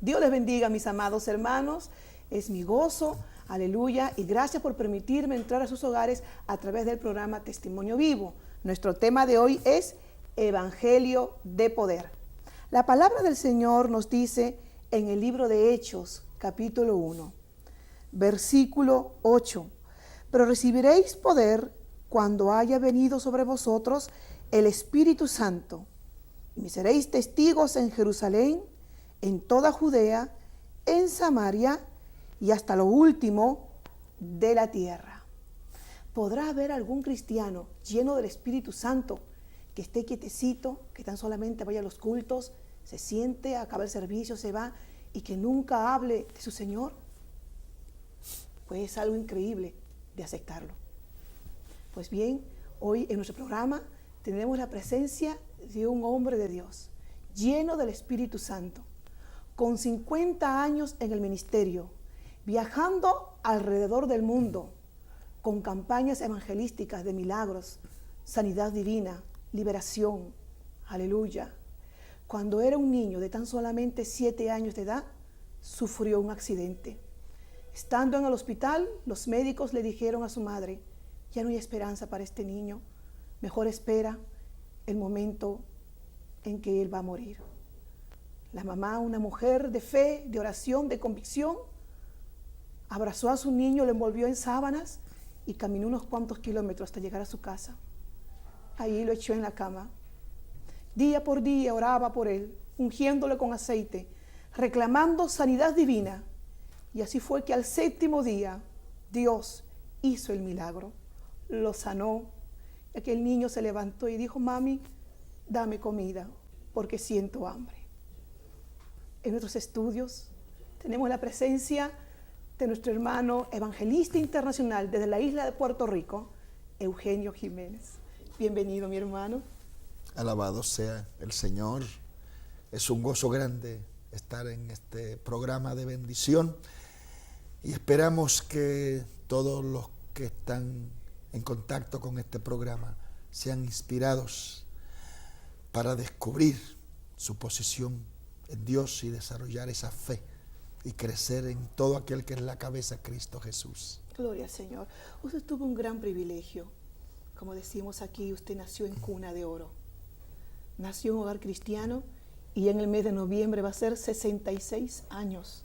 Dios les bendiga, mis amados hermanos. Es mi gozo, aleluya, y gracias por permitirme entrar a sus hogares a través del programa Testimonio Vivo. Nuestro tema de hoy es Evangelio de Poder. La palabra del Señor nos dice en el libro de Hechos, capítulo 1, versículo 8, pero recibiréis poder cuando haya venido sobre vosotros el Espíritu Santo, y me seréis testigos en Jerusalén, en toda Judea, en Samaria y hasta lo último de la tierra. ¿Podrá haber algún cristiano lleno del Espíritu Santo que esté quietecito, que tan solamente vaya a los cultos, se siente, acaba el servicio, se va y que nunca hable de su Señor? Pues es algo increíble de aceptarlo. Pues bien, hoy en nuestro programa tenemos la presencia de un hombre de Dios, lleno del Espíritu Santo, con 50 años en el ministerio, viajando alrededor del mundo, con campañas evangelísticas de milagros, sanidad divina, liberación, aleluya. Cuando era un niño de tan solamente 7 años de edad, sufrió un accidente. Estando en el hospital, los médicos le dijeron a su madre: ya no hay esperanza para este niño, mejor espera el momento en que él va a morir. La mamá, una mujer de fe, de oración, de convicción, abrazó a su niño, lo envolvió en sábanas y caminó unos cuantos kilómetros hasta llegar a su casa. Ahí lo echó en la cama. Día por día oraba por él, ungiéndole con aceite, reclamando sanidad divina. Y así fue que al 7º día Dios hizo el milagro, lo sanó. Y aquel niño se levantó y dijo: mami, dame comida porque siento hambre. En nuestros estudios tenemos la presencia de nuestro hermano evangelista internacional desde la isla de Puerto Rico, Eugenio Jiménez. Bienvenido, mi hermano. Alabado sea el Señor. Es un gozo grande estar en este programa de bendición y esperamos que todos los que están en contacto con este programa sean inspirados para descubrir su posición en Dios y desarrollar esa fe y crecer en todo aquel que es la cabeza, Cristo Jesús. Gloria al Señor. Usted tuvo un gran privilegio. Como decimos aquí, usted nació en cuna de oro. Nació en un hogar cristiano y en el mes de noviembre va a ser 66 años.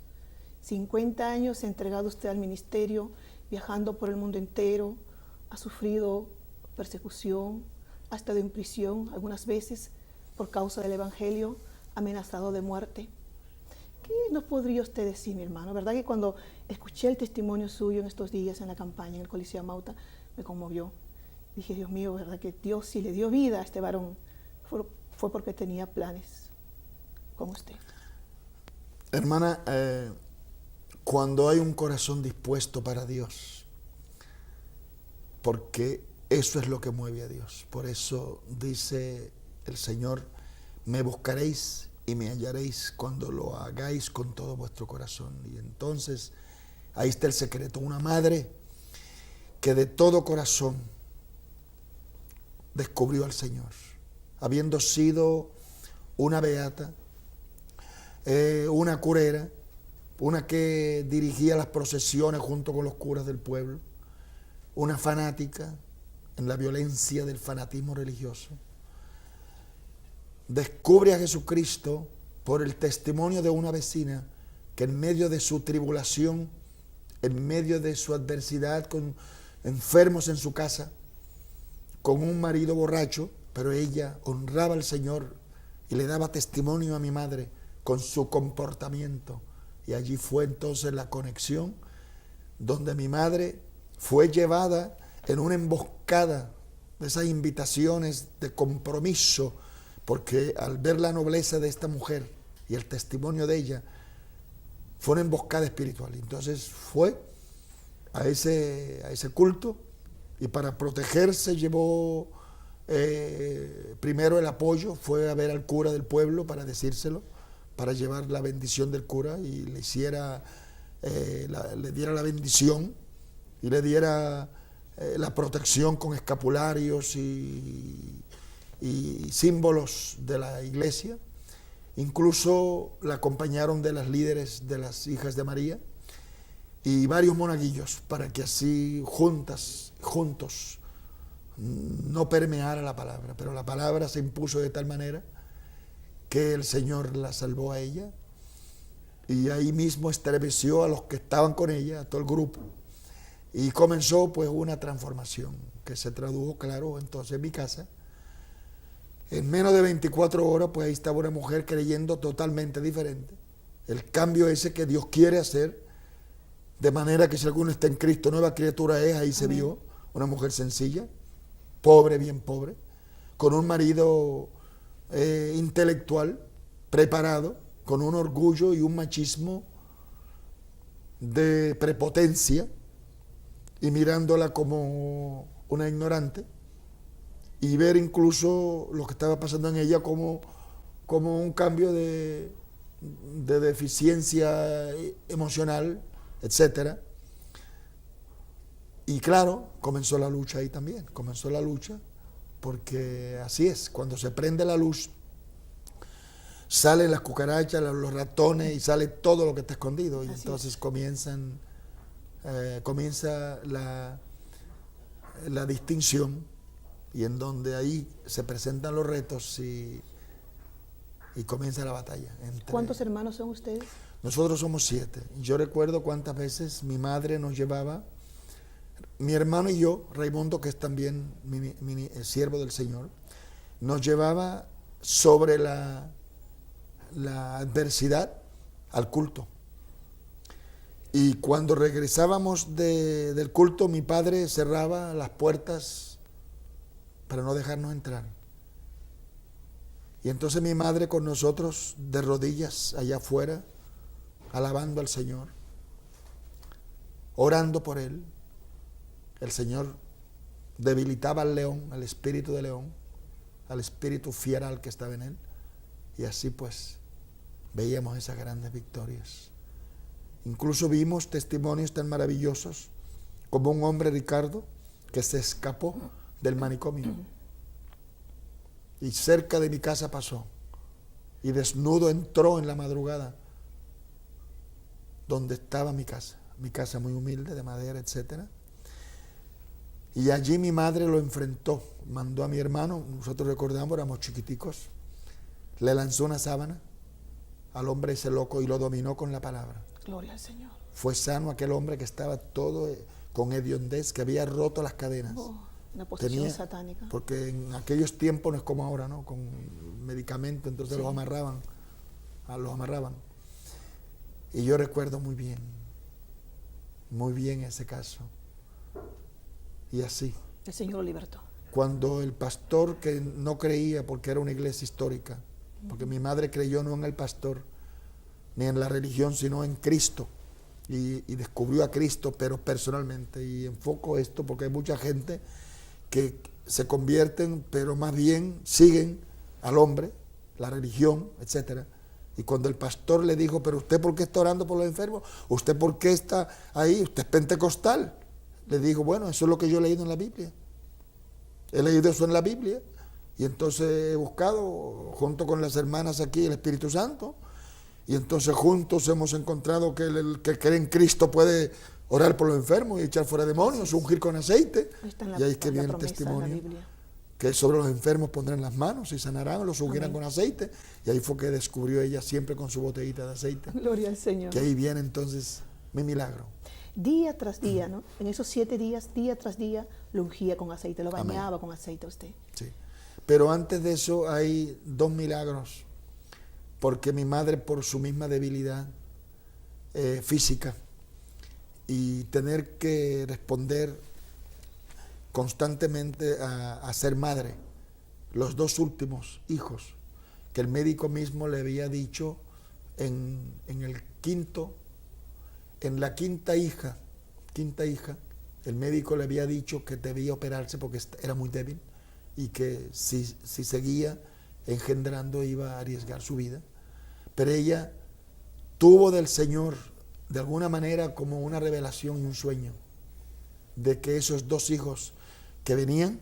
50 años entregado usted al ministerio, viajando por el mundo entero. Ha sufrido persecución, ha estado en prisión algunas veces por causa del Evangelio, amenazado de muerte. ¿Qué nos podría usted decir, mi hermano? ¿Verdad que cuando escuché el testimonio suyo en estos días en la campaña en el Coliseo Mauta, me conmovió? Dije: Dios mío, ¿verdad que Dios sí le dio vida a este varón? Fue porque tenía planes con usted. Hermana, cuando hay un corazón dispuesto para Dios, porque eso es lo que mueve a Dios. Por eso dice el Señor: me buscaréis y me hallaréis cuando lo hagáis con todo vuestro corazón. Y entonces ahí está el secreto. Una madre que de todo corazón descubrió al Señor, habiendo sido una beata, una curera, una que dirigía las procesiones junto con los curas del pueblo, una fanática en la violencia del fanatismo religioso, descubre a Jesucristo por el testimonio de una vecina que en medio de su tribulación, en medio de su adversidad, con enfermos en su casa, con un marido borracho, pero ella honraba al Señor y le daba testimonio a mi madre con su comportamiento. Y allí fue entonces la conexión donde mi madre fue llevada en una emboscada de esas invitaciones de compromiso, porque al ver la nobleza de esta mujer y el testimonio de ella, fue una emboscada espiritual. Entonces fue a ese culto y para protegerse llevó primero el apoyo, fue a ver al cura del pueblo para decírselo, para llevar la bendición del cura y le diera la bendición y le diera la protección con escapularios y símbolos de la iglesia. Incluso la acompañaron de las líderes de las hijas de María y varios monaguillos para que así juntos, no permeara la palabra, pero la palabra se impuso de tal manera que el Señor la salvó a ella y ahí mismo estremeció a los que estaban con ella, a todo el grupo, y comenzó pues una transformación que se tradujo, claro, entonces en mi casa. En menos de 24 horas pues ahí estaba una mujer creyendo totalmente diferente. El cambio ese que Dios quiere hacer, de manera que si alguno está en Cristo, nueva criatura es, ahí se vio una mujer sencilla, pobre, bien pobre, con un marido intelectual, preparado, con un orgullo y un machismo de prepotencia, y mirándola como una ignorante, y ver incluso lo que estaba pasando en ella como un cambio de deficiencia emocional, etcétera. Y claro, comenzó la lucha ahí también, comenzó la lucha, porque así es, cuando se prende la luz, salen las cucarachas, los ratones y sale todo lo que está escondido, y así entonces comienza la distinción, y en donde ahí se presentan los retos y comienza la batalla. ¿Cuántos hermanos son ustedes? Nosotros somos 7. Yo recuerdo cuántas veces mi madre nos llevaba, mi hermano y yo, Raimundo, que es también el siervo del Señor, nos llevaba sobre la adversidad al culto. Y cuando regresábamos del culto, mi padre cerraba las puertas para no dejarnos entrar. Y entonces mi madre con nosotros de rodillas allá afuera, alabando al Señor, orando por él. El Señor debilitaba al león, al espíritu de león, al espíritu fieral que estaba en él, y así pues veíamos esas grandes victorias. Incluso vimos testimonios tan maravillosos como un hombre, Ricardo, que se escapó del manicomio y cerca de mi casa pasó y desnudo entró en la madrugada donde estaba mi casa muy humilde, de madera, etcétera. Y allí mi madre lo enfrentó, mandó a mi hermano, nosotros recordamos, éramos chiquiticos, le lanzó una sábana al hombre ese loco y lo dominó con la palabra. Gloria al Señor. Fue sano aquel hombre que estaba todo con hediondez, que había roto las cadenas. Una posesión satánica. Porque en aquellos tiempos no es como ahora, ¿no? Con medicamentos, entonces los amarraban. Y yo recuerdo muy bien ese caso. Y así. El Señor lo libertó. Cuando el pastor, que no creía porque era una iglesia histórica, porque mi madre creyó no en el pastor, ni en la religión, sino en Cristo. Y descubrió a Cristo, pero personalmente. Y enfoco esto porque hay mucha gente que se convierten, pero más bien siguen al hombre, la religión, etcétera. Y cuando el pastor le dijo, pero usted ¿por qué está orando por los enfermos? ¿Usted por qué está ahí? Usted es pentecostal. Le dijo, bueno, eso es lo que yo he leído en la Biblia. He leído eso en la Biblia. Y entonces he buscado, junto con las hermanas aquí, el Espíritu Santo. Y entonces juntos hemos encontrado que el que cree en Cristo puede orar por los enfermos y echar fuera demonios, ungir con aceite. Y ahí es que viene el testimonio, que sobre los enfermos pondrán las manos y sanarán, los ungirán con aceite. Y ahí fue que descubrió ella siempre con su botellita de aceite. Gloria al Señor. Que ahí viene entonces mi milagro. Día tras día, ¿no? En esos 7 días, día tras día, lo ungía con aceite, lo bañaba con aceite usted. Sí. Pero antes de eso hay 2 milagros, porque mi madre, por su misma debilidad física y tener que responder constantemente a ser madre, los 2 últimos hijos, que el médico mismo le había dicho en la quinta hija, el médico le había dicho que debía operarse porque era muy débil y que si seguía engendrando iba a arriesgar su vida. Pero ella tuvo del Señor de alguna manera como una revelación y un sueño de que esos 2 hijos que venían,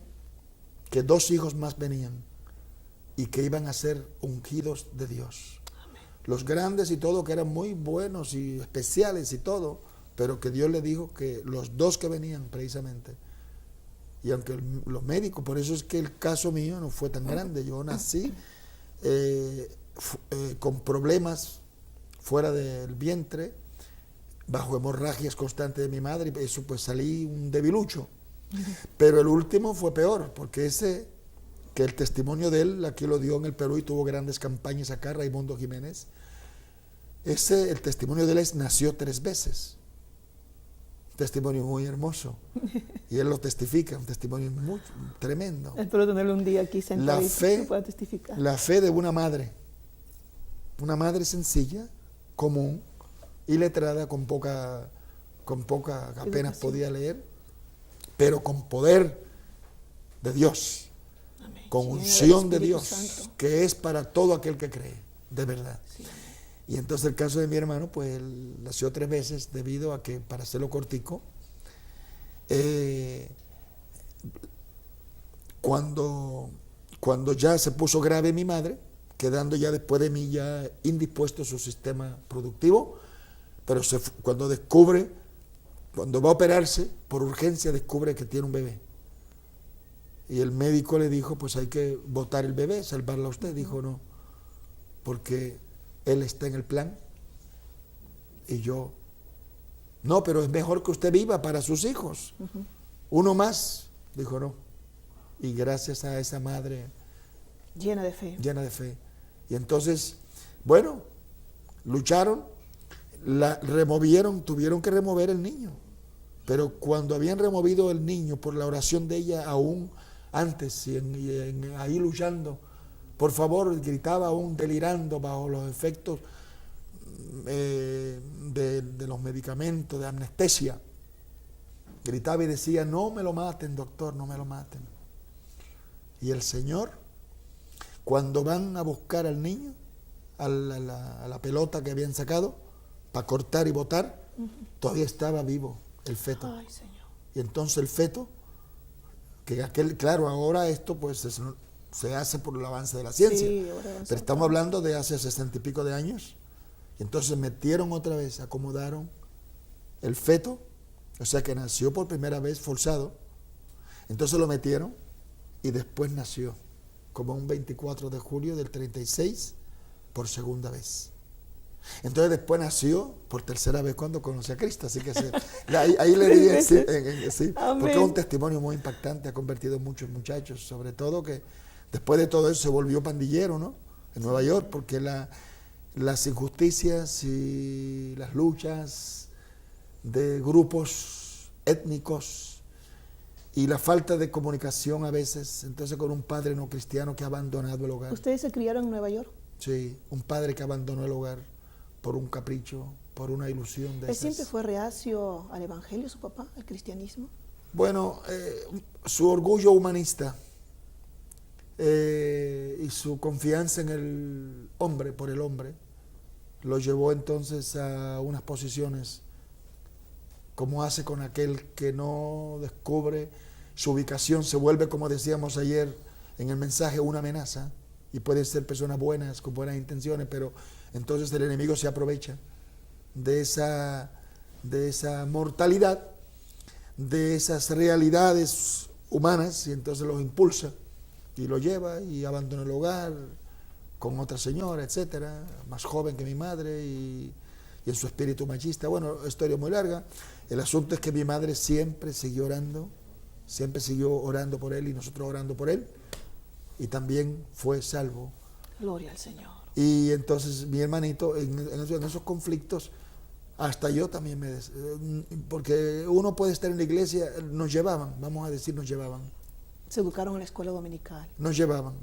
que 2 hijos más venían, y que iban a ser ungidos de Dios. Los grandes y todo, que eran muy buenos y especiales y todo, pero que Dios le dijo que los dos que venían precisamente, y aunque los médicos, por eso es que el caso mío no fue tan grande, yo nací con problemas fuera del vientre, bajo hemorragias constantes de mi madre, y eso pues salí un debilucho. Pero el último fue peor, porque que el testimonio de él, aquí lo dio en el Perú y tuvo grandes campañas acá, Raimundo Jiménez, el testimonio de él nació 3 veces. Un testimonio muy hermoso. Y él lo testifica, un testimonio muy tremendo. Espero tenerlo un día aquí sentado que pueda testificar. La fe de una madre sencilla, común, iletrada, con poca apenas podía leer, pero con poder de Dios. Amén. Con unción de Espíritu Dios, Santo, que es para todo aquel que cree, de verdad. sí, Y entonces el caso de mi hermano, pues él nació 3 veces debido a que, para hacerlo cortico, cuando ya se puso grave mi madre, quedando ya después de mí ya indispuesto su sistema productivo, pero cuando va a operarse, por urgencia descubre que tiene un bebé. Y el médico le dijo, pues hay que botar el bebé, salvarla a usted. Dijo, no, porque él está en el plan. Y yo, no, pero es mejor que usted viva para sus hijos. Uno más. Dijo, no. Y gracias a esa madre llena de fe. Y entonces, bueno, lucharon, tuvieron que remover el niño. Pero cuando habían removido el niño por la oración de ella, aún antes, ahí luchando, por favor, gritaba aún delirando bajo los efectos de los medicamentos, de anestesia. Gritaba y decía, no me lo maten, doctor, no me lo maten. Y el Señor, cuando van a buscar al niño, a la pelota que habían sacado, para cortar y botar, todavía estaba vivo el feto. Ay, Señor. Y entonces el feto, claro, ahora esto pues se hace por el avance de la ciencia, Sí, pero estamos hablando de hace 60 y pico de años. Y entonces metieron otra vez, acomodaron el feto, o sea que nació por primera vez forzado, entonces lo metieron y después nació, como un 24 de julio del 36, por segunda vez. Entonces después nació por tercera vez cuando conocí a Cristo, así que ahí le diría, sí, porque es un testimonio muy impactante, ha convertido muchos muchachos, sobre todo que después de todo eso se volvió pandillero, ¿no? En Nueva York, porque las injusticias y las luchas de grupos étnicos y la falta de comunicación a veces, entonces con un padre no cristiano que ha abandonado el hogar. ¿Ustedes se criaron en Nueva York? Sí, un padre que abandonó el hogar por un capricho, por una ilusión de ¿Él esas. siempre fue reacio al evangelio, su papá, al cristianismo? Bueno, su orgullo humanista y su confianza en el hombre, por el hombre, lo llevó entonces a unas posiciones, como hace con aquel que no descubre su ubicación, se vuelve, como decíamos ayer en el mensaje, una amenaza, y pueden ser personas buenas, con buenas intenciones, pero entonces el enemigo se aprovecha de esa mortalidad, de esas realidades humanas, y entonces los impulsa y lo lleva y abandona el hogar con otra señora, etcétera, más joven que mi madre, y en su espíritu machista. Bueno, historia muy larga. El asunto es que mi madre siempre siguió orando por él y nosotros orando por él, y también fue salvo. Gloria al Señor. Y entonces mi hermanito, en esos conflictos, hasta yo también porque uno puede estar en la iglesia, nos llevaban, Se educaron en la escuela dominical. Nos llevaban.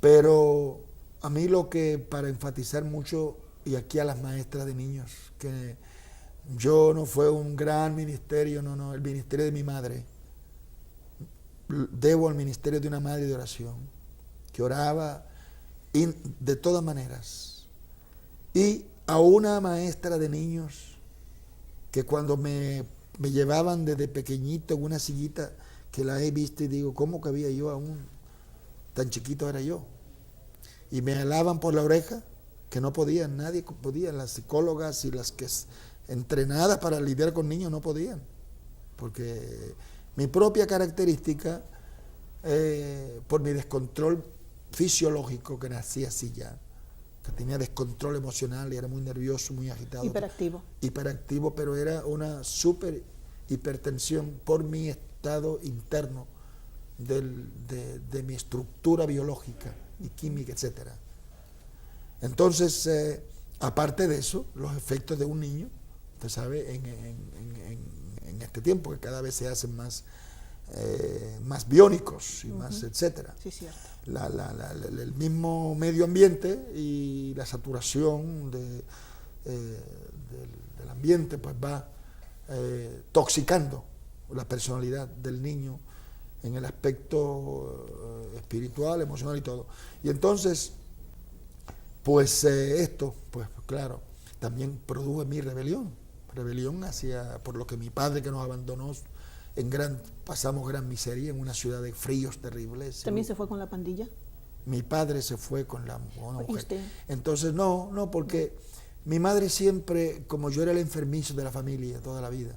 Pero a mí para enfatizar mucho, y aquí a las maestras de niños, que yo no fue un gran ministerio, no, el ministerio de mi madre. Debo al ministerio de una madre de oración, que oraba de todas maneras. Y a una maestra de niños, que cuando me llevaban desde pequeñito en una sillita, que la he visto y digo, ¿cómo cabía yo aún tan chiquito era yo. Y me jalaban por la oreja, que no podían, nadie podía, las psicólogas y las que entrenadas para lidiar con niños no podían, porque mi propia característica, por mi descontrol fisiológico, que nací así ya, que tenía descontrol emocional y era muy nervioso, muy agitado. Hiperactivo, pero era una súper hipertensión por mi estado interno de mi estructura biológica y química, etc. Entonces, aparte de eso, los efectos de un niño, usted sabe, en este tiempo que cada vez se hacen más biónicos y más, etcétera. Sí, cierto. El mismo medio ambiente y la saturación del ambiente pues va toxicando la personalidad del niño en el aspecto espiritual, emocional y todo. Y entonces, pues esto, pues claro, también produjo en mí rebelión por lo que mi padre, que nos abandonó pasamos gran miseria en una ciudad de fríos terribles. ¿También se fue con la pandilla? Mi padre se fue con una mujer. ¿Y usted? Entonces no, porque mi madre siempre, como yo era el enfermizo de la familia toda la vida,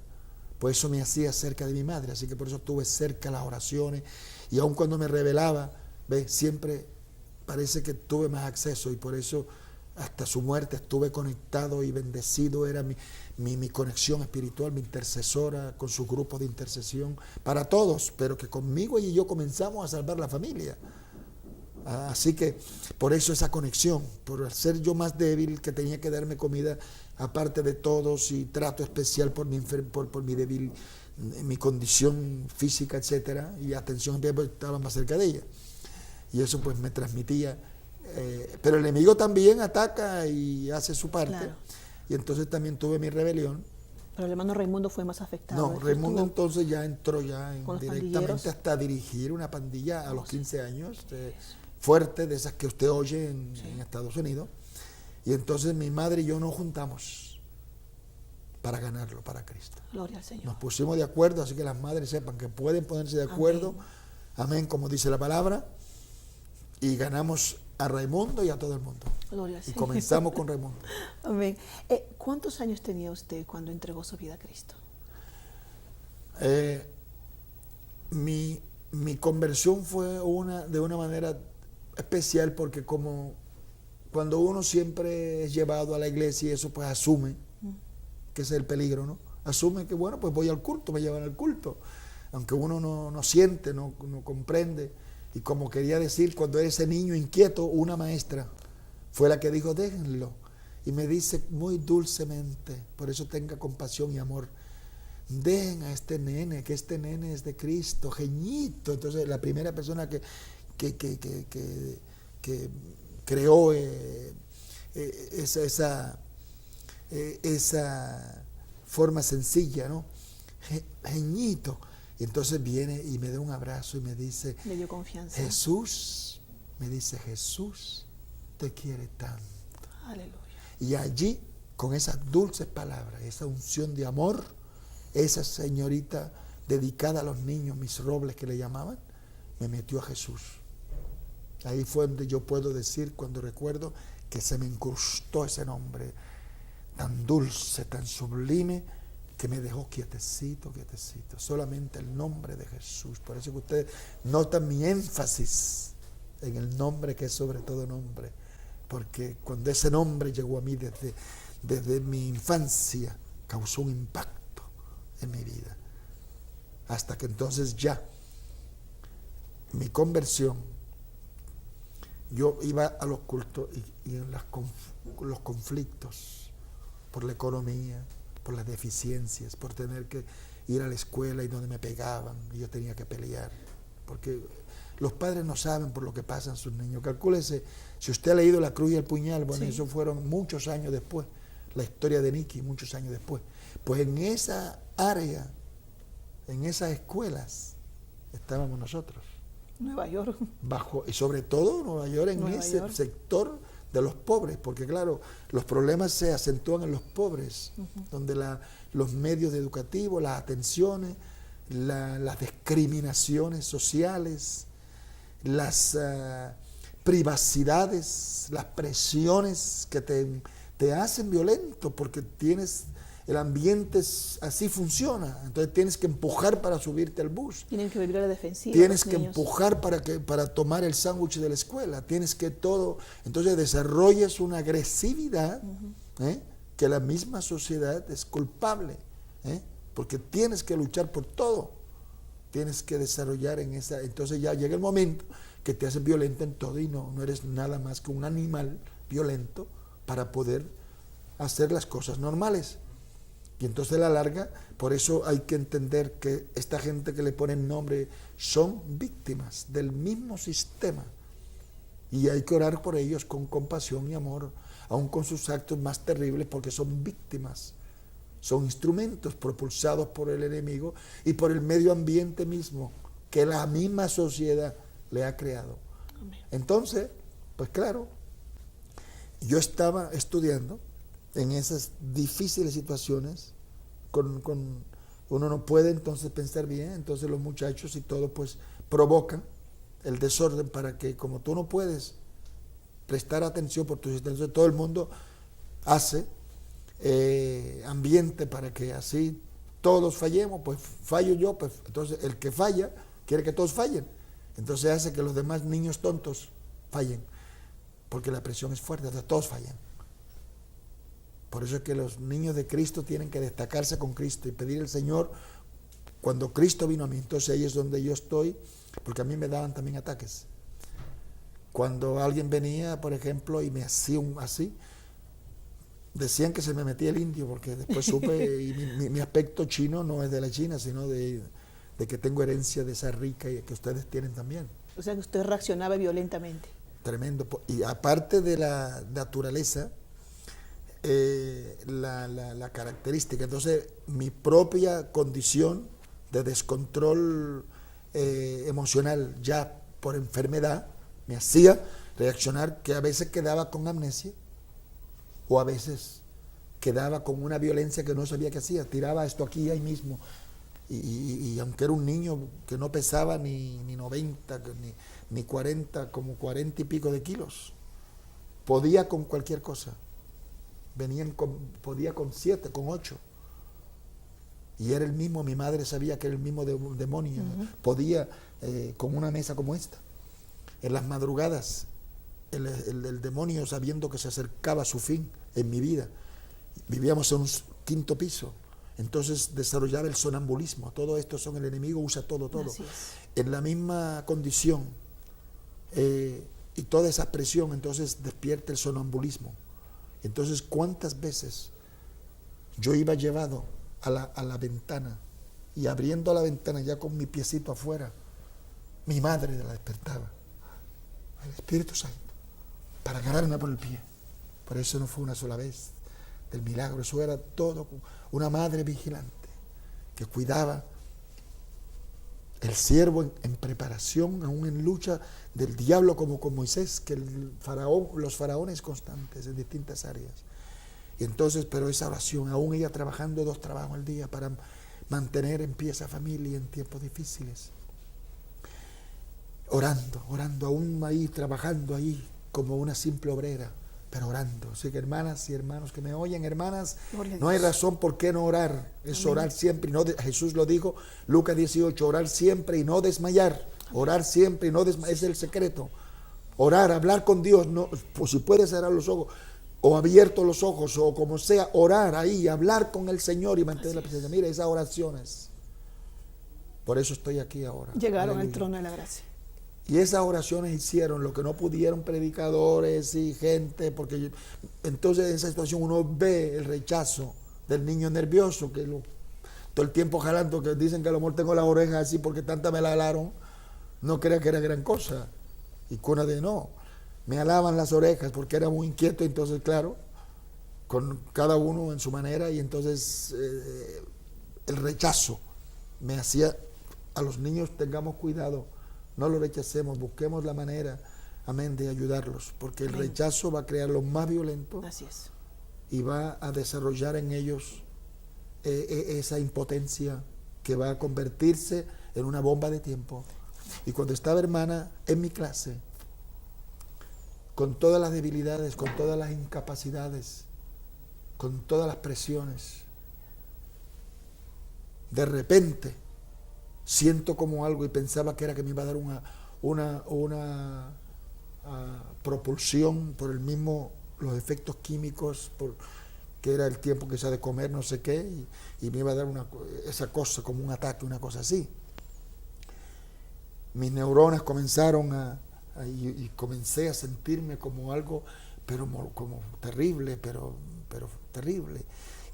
pues eso me hacía cerca de mi madre, así que por eso estuve cerca las oraciones, y aun cuando me rebelaba, siempre parece que tuve más acceso, y por eso hasta su muerte estuve conectado y bendecido, era mi conexión espiritual, mi intercesora, con sus grupos de intercesión, para todos, pero que conmigo y yo comenzamos a salvar la familia. Así que por eso esa conexión, por ser yo más débil, que tenía que darme comida aparte de todos y trato especial por mi débil, mi condición física, etcétera, y atención, estaba más cerca de ella. Y eso pues me transmitía. Pero el enemigo también ataca y hace su parte. Claro. Y entonces también tuve mi rebelión. Pero el hermano Raimundo fue más afectado. No, Raimundo entonces ya entró directamente hasta dirigir una pandilla a los 15 años, fuerte, de esas que usted oye en Estados Unidos. Y entonces mi madre y yo nos juntamos para ganarlo para Cristo. Gloria al Señor. Nos pusimos de acuerdo, así que las madres sepan que pueden ponerse de acuerdo. Amén, como dice la palabra. Y ganamos a Raimundo y a todo el mundo. Gloria al Señor. Y comenzamos con Raimundo. Amén. ¿Cuántos años tenía usted cuando entregó su vida a Cristo? Mi conversión fue de una manera especial, porque como cuando uno siempre es llevado a la iglesia y eso, pues asume que ese es el peligro, ¿no? Asume que, bueno, pues voy al culto, me llevan al culto, aunque uno no siente, no comprende. Y como quería decir, cuando era ese niño inquieto, una maestra fue la que dijo, déjenlo. Y me dice muy dulcemente, por eso tenga compasión y amor, dejen a este nene, que este nene es de Cristo, geñito. Entonces la primera persona que creó esa forma sencilla, ¿no? Geñito. Y entonces viene y me da un abrazo y me dice, le dio confianza. Jesús te quiere tanto. Aleluya. Y allí, con esas dulces palabras, esa unción de amor, esa señorita dedicada a los niños, mis robles que le llamaban, me metió a Jesús. Ahí fue donde yo puedo decir, cuando recuerdo, que se me incrustó ese nombre tan dulce, tan sublime, que me dejó quietecito. Solamente el nombre de Jesús. Por eso que ustedes notan mi énfasis en el nombre que es sobre todo nombre. Porque cuando ese nombre llegó a mí desde mi infancia, causó un impacto en mi vida. Hasta que entonces ya, mi conversión, yo iba a los cultos y en los conflictos por la economía, por las deficiencias, por tener que ir a la escuela y donde me pegaban y yo tenía que pelear, porque los padres no saben por lo que pasan sus niños. Calcúlese, si usted ha leído La Cruz y el Puñal, bueno, sí, eso fueron muchos años después, la historia de Nicky, muchos años después. Pues en esa área, en esas escuelas, estábamos nosotros. Nueva York. Y sobre todo Nueva York, en ese sector de los pobres, porque claro, los problemas se acentúan en los pobres, donde los medios educativos, las atenciones, las discriminaciones sociales, las privacidades, las presiones que te hacen violento, porque el ambiente así funciona. Entonces tienes que empujar para subirte al bus. Tienen que vivir a la defensiva. Tienes que empujar para tomar el sándwich de la escuela. Tienes que todo. Entonces desarrollas una agresividad que la misma sociedad es culpable. Porque tienes que luchar por todo. Tienes que desarrollar en esa. Entonces ya llega el momento que te haces violento en todo y no eres nada más que un animal violento para poder hacer las cosas normales. Y entonces a la larga, por eso hay que entender que esta gente que le ponen nombre son víctimas del mismo sistema. Y hay que orar por ellos con compasión y amor, aun con sus actos más terribles, porque son víctimas. Son instrumentos propulsados por el enemigo y por el medio ambiente mismo que la misma sociedad le ha creado. Amén. Entonces, pues claro, yo estaba estudiando en esas difíciles situaciones, uno no puede entonces pensar bien, entonces los muchachos y todo pues provocan el desorden para que, como tú no puedes prestar atención por tus situaciones, todo el mundo hace ambiente para que así todos fallemos, pues fallo yo, pues entonces el que falla quiere que todos fallen, entonces hace que los demás niños tontos fallen, porque la presión es fuerte, entonces todos fallan. Por eso es que los niños de Cristo tienen que destacarse con Cristo y pedir al Señor, cuando Cristo vino a mí, entonces ahí es donde yo estoy, porque a mí me daban también ataques. Cuando alguien venía, por ejemplo, y me hacía así, decían que se me metía el indio, porque después supe, y mi aspecto chino no es de la China, sino de que tengo herencia de esa rica y que ustedes tienen también. O sea que usted reaccionaba violentamente. Tremendo. Y aparte de la naturaleza, la característica, entonces mi propia condición de descontrol emocional ya por enfermedad me hacía reaccionar, que a veces quedaba con amnesia o a veces quedaba con una violencia que no sabía qué hacía, tiraba esto aquí ahí mismo y aunque era un niño que no pesaba ni 90 ni 40, como 40 y pico de kilos, podía con cualquier cosa. Podía con 7, con 8. Y era el mismo, mi madre sabía que era el mismo demonio. Podía con una mesa como esta. En las madrugadas, el demonio, sabiendo que se acercaba a su fin en mi vida, vivíamos en un 5º piso, entonces desarrollaba el sonambulismo. Todo esto son, el enemigo usa todo. En la misma condición y toda esa presión, entonces despierta el sonambulismo. Entonces, ¿cuántas veces yo iba llevado a la ventana y abriendo la ventana ya con mi piecito afuera, mi madre la despertaba, el Espíritu Santo, para agarrarme por el pie? Por eso no fue una sola vez del milagro, eso era todo una madre vigilante que cuidaba el siervo en preparación, aún en lucha del diablo, como con Moisés, que los faraones constantes en distintas áreas. Y entonces, pero esa oración, aún ella trabajando 2 trabajos al día para mantener en pie esa familia en tiempos difíciles, orando, aún ahí, trabajando ahí como una simple obrera, pero orando. Así que hermanas y hermanos que me oyen, hermanas, no hay razón por qué no orar. Es orar siempre y no Jesús lo dijo, Lucas 18, orar siempre y no desmayar. Orar siempre y no desmayar, es el secreto. Orar, hablar con Dios, no, pues si puedes cerrar los ojos o abiertos los ojos o como sea, orar ahí, hablar con el Señor y mantener la presencia. Mira, esas oraciones. Por eso estoy aquí ahora. Llegaron al trono de la gracia. Y esas oraciones hicieron lo que no pudieron predicadores y gente, porque entonces en esa situación uno ve el rechazo del niño nervioso, que todo el tiempo jalando, que dicen que a lo mejor tengo las orejas así porque tanta me la alaron, no crea que era gran cosa. Y cuna de no, me alaban las orejas porque era muy inquieto, entonces claro, con cada uno en su manera, y entonces el rechazo me hacía a los niños, tengamos cuidado. No lo rechacemos, busquemos la manera, amén, de ayudarlos, porque el rechazo va a crear lo más violento. Así es. Y va a desarrollar en ellos esa impotencia que va a convertirse en una bomba de tiempo Y cuando estaba hermana en mi clase, con todas las debilidades, con todas las incapacidades, con todas las presiones, de repente siento como algo y pensaba que era que me iba a dar una propulsión por el mismo, los efectos químicos, que era el tiempo que se ha de comer, no sé qué, y me iba a dar esa cosa, como un ataque, una cosa así. Mis neuronas comenzaron y comencé a sentirme como algo, pero como terrible, pero terrible.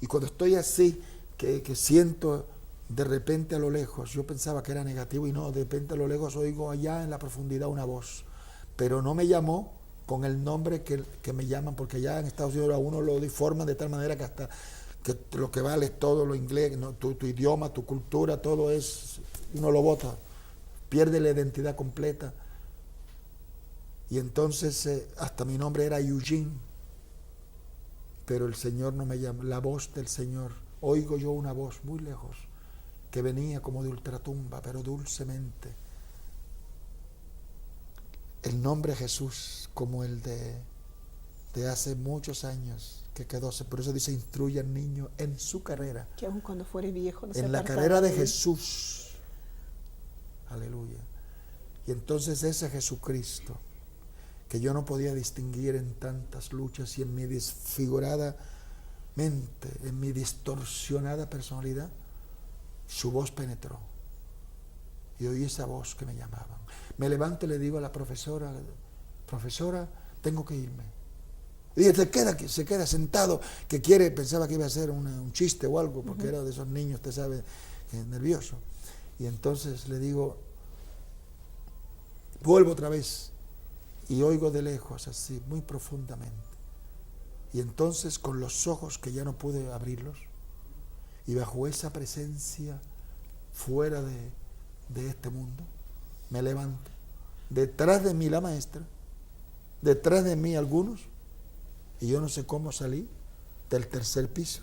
Y cuando estoy así, que siento de repente a lo lejos, yo pensaba que era negativo y no, de repente a lo lejos oigo allá en la profundidad una voz, pero no me llamó con el nombre que me llaman, porque allá en Estados Unidos a uno lo deforman de tal manera que hasta que lo que vale es todo lo inglés, ¿no? Tu idioma, tu cultura, todo es, uno lo bota, pierde la identidad completa. Y entonces hasta mi nombre era Eugene, pero el Señor no me llama, la voz del Señor, oigo yo una voz muy lejos, que venía como de ultratumba, pero dulcemente. El nombre Jesús, como el de hace muchos años, que quedó, por eso dice, instruye al niño en su carrera. Que aun cuando fuere viejo, no se en la apartará carrera de él. Jesús. Aleluya. Y entonces ese Jesucristo, que yo no podía distinguir en tantas luchas y en mi desfigurada mente, en mi distorsionada personalidad, su voz penetró. Y oí esa voz que me llamaban. Me levanto y le digo a la profesora, profesora, tengo que irme. Y ella se queda sentado, que pensaba que iba a hacer un chiste o algo, porque era de esos niños, usted sabe, nervioso. Y entonces le digo, vuelvo otra vez, y oigo de lejos, así, muy profundamente. Y entonces, con los ojos que ya no pude abrirlos, y bajo esa presencia fuera de este mundo, me levanto. Detrás de mí la maestra, detrás de mí algunos, y yo no sé cómo salí del tercer piso.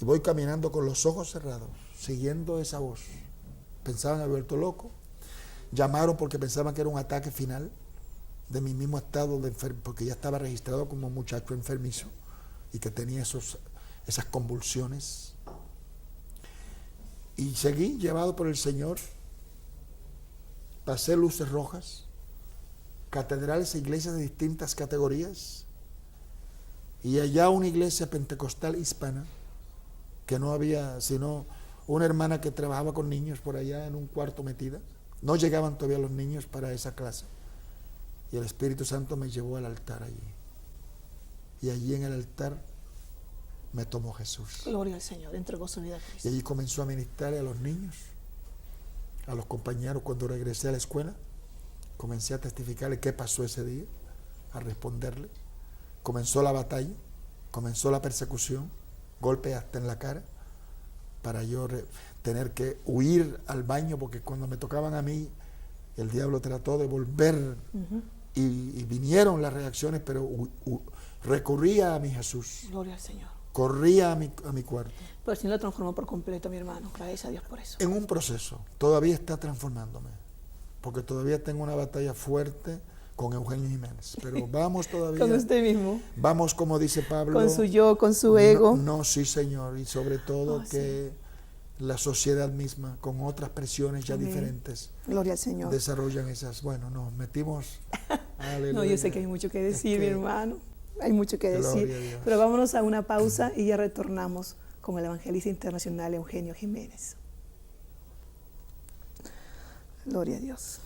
Y voy caminando con los ojos cerrados, siguiendo esa voz. Pensaban haber vuelto loco. Llamaron porque pensaban que era un ataque final de mi mismo estado de porque ya estaba registrado como muchacho enfermizo y que tenía esas convulsiones. Y seguí llevado por el Señor. Pasé luces rojas, catedrales e iglesias de distintas categorías, y allá una iglesia pentecostal hispana, que no había sino una hermana que trabajaba con niños por allá en un cuarto metida. No llegaban todavía los niños para esa clase. Y el Espíritu Santo me llevó al altar allí. Y allí en el altar me tomó Jesús. Gloria al Señor, entregó su vida a Y Cristo. allí comenzó a ministrarle a los niños, a los compañeros. Cuando regresé a la escuela, comencé a testificarle qué pasó ese día, a responderle. Comenzó la batalla, comenzó la persecución, golpes hasta en la cara, para yo tener que huir al baño, porque cuando me tocaban a mí, el diablo trató de volver, y vinieron las reacciones, pero recurría a mi Jesús. Gloria al Señor. Corría a mi cuarto. Pero el Señor lo transformó por completo, mi hermano. Gracias a Dios por eso. En un proceso, todavía está transformándome, porque todavía tengo una batalla fuerte con Eugenio Jiménez, pero vamos todavía. Con usted mismo. Vamos, como dice Pablo. Con su yo, con su ego. No, sí, Señor, y sobre todo que la sociedad misma, con otras presiones ya diferentes, Gloria al Señor, desarrollan esas. Bueno, nos metimos. Aleluya. No, yo sé que hay mucho que decir, mi hermano. Hay mucho que decir. Pero vámonos a una pausa y ya retornamos con el evangelista internacional Eugenio Jiménez. Gloria a Dios.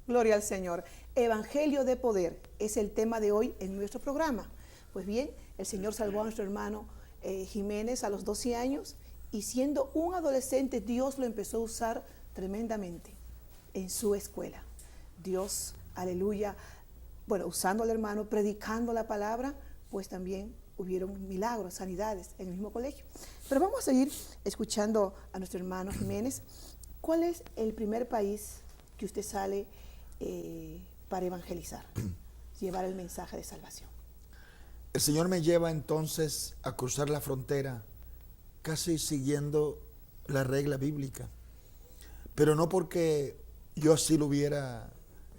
Gloria al Señor. Evangelio de poder es el tema de hoy en nuestro programa. Pues bien, el Señor salvó a nuestro hermano Jiménez a los 12 años y siendo un adolescente, Dios lo empezó a usar tremendamente en su escuela. Dios, aleluya, bueno, usando al hermano, predicando la palabra, pues también hubieron milagros, sanidades en el mismo colegio. Pero vamos a seguir escuchando a nuestro hermano Jiménez. ¿Cuál es el primer país que usted sale para evangelizar, llevar el mensaje de salvación? El Señor me lleva entonces a cruzar la frontera, casi siguiendo la regla bíblica, pero no porque yo así lo hubiera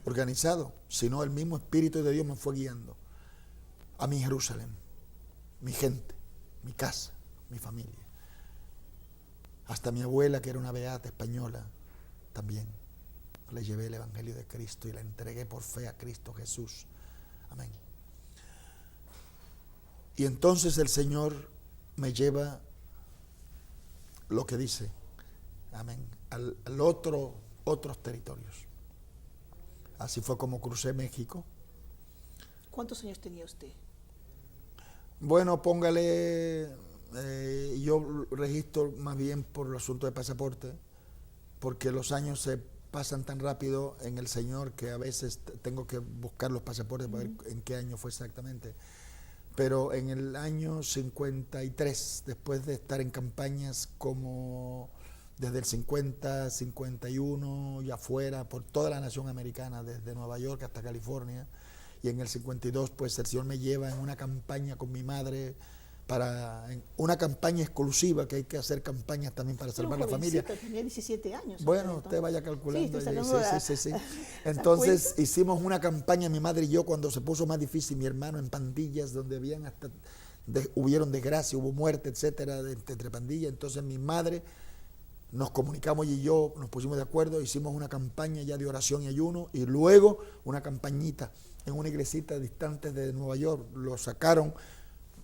organizado, sino el mismo Espíritu de Dios me fue guiando a mi Jerusalén, mi gente, mi casa, mi familia. Hasta mi abuela, que era una beata española, también le llevé el Evangelio de Cristo y la entregué por fe a Cristo Jesús. Amén. Y entonces el Señor me lleva lo que dice, amén, al otros territorios. Así fue como crucé México. ¿Cuántos años tenía usted? Bueno, póngale, yo registro más bien por el asunto de pasaporte, porque los años se pasan tan rápido en el Señor que a veces tengo que buscar los pasaportes para ver en qué año fue exactamente. Pero en el año 53, después de estar en campañas como desde el 50, 51 y afuera, por toda la nación americana, desde Nueva York hasta California, y en el 52, pues el Señor me lleva en una campaña con mi madre, en una campaña exclusiva, que hay que hacer campañas también para salvar la familia. Tenía 17 años. Bueno, usted vaya calculando. Sí. Entonces hicimos una campaña, mi madre y yo, cuando se puso más difícil, mi hermano, en pandillas, donde habían hubieron desgracia, hubo muerte, etcétera, entre pandillas. Entonces mi madre, nos comunicamos y yo nos pusimos de acuerdo, hicimos una campaña ya de oración y ayuno, y luego una campañita en una iglesita distante de Nueva York. Lo sacaron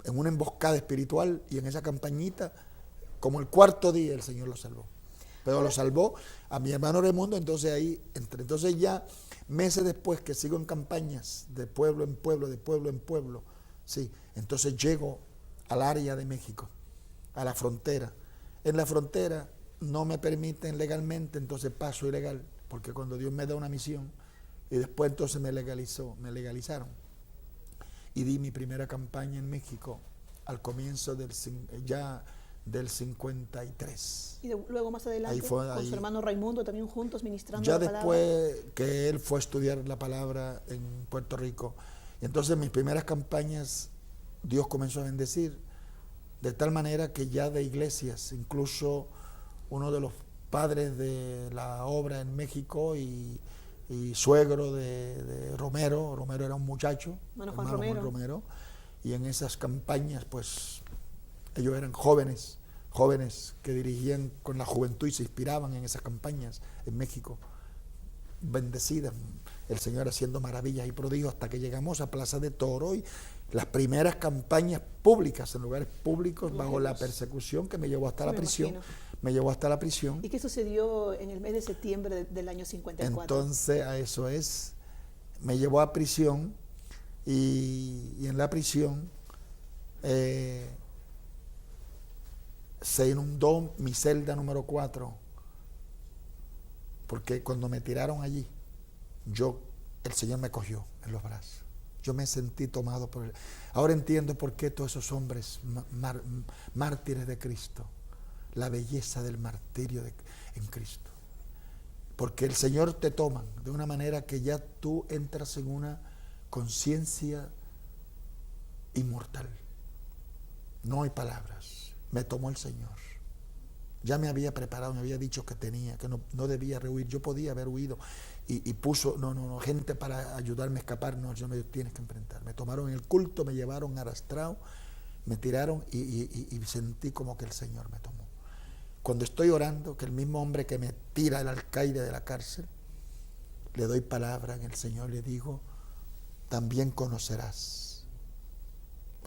en una emboscada espiritual, y en esa campañita, como el cuarto día, el Señor lo salvó. Pero lo salvó a mi hermano Raimundo. Entonces ahí, entonces ya meses después, que sigo en campañas de pueblo en pueblo, de pueblo en pueblo, sí, entonces llego al área de México, a la frontera. En la frontera no me permiten legalmente, entonces paso ilegal, porque cuando Dios me da una misión, y después entonces me legalizaron. Y di mi primera campaña en México al comienzo del 53. Y luego más adelante, con su hermano Raimundo, también juntos ministrando ya la palabra. Después que él fue a estudiar la palabra en Puerto Rico. Y entonces mis primeras campañas, Dios comenzó a bendecir, de tal manera que ya de iglesias, incluso uno de los padres de la obra en México y suegro de Romero era un muchacho, hermano Juan Romero, y en esas campañas, pues, ellos eran jóvenes que dirigían con la juventud y se inspiraban en esas campañas en México, bendecidas, el Señor haciendo maravillas y prodigios, hasta que llegamos a Plaza de Toro, y las primeras campañas públicas, en lugares públicos, bajo la persecución que me llevó hasta la prisión. Me llevó hasta la prisión. ¿Y qué sucedió en el mes de septiembre del año 54? Entonces, a eso es, me llevó a prisión, y en la prisión se inundó mi celda número 4, porque cuando me tiraron allí, el Señor me cogió en los brazos. Yo me sentí tomado por él. Ahora entiendo por qué todos esos hombres mártires de Cristo, la belleza del martirio en Cristo. Porque el Señor te toma de una manera que ya tú entras en una conciencia inmortal. No hay palabras. Me tomó el Señor. Ya me había preparado, me había dicho que no debía rehuir. Yo podía haber huido. Y puso, gente para ayudarme a escapar. No, yo me dijo, tienes que enfrentar. Me tomaron en el culto, me llevaron arrastrado, me tiraron y sentí como que el Señor me tomó. Cuando estoy orando, que el mismo hombre que me tira, el alcaide de la cárcel, le doy palabra en el Señor, le digo, también conocerás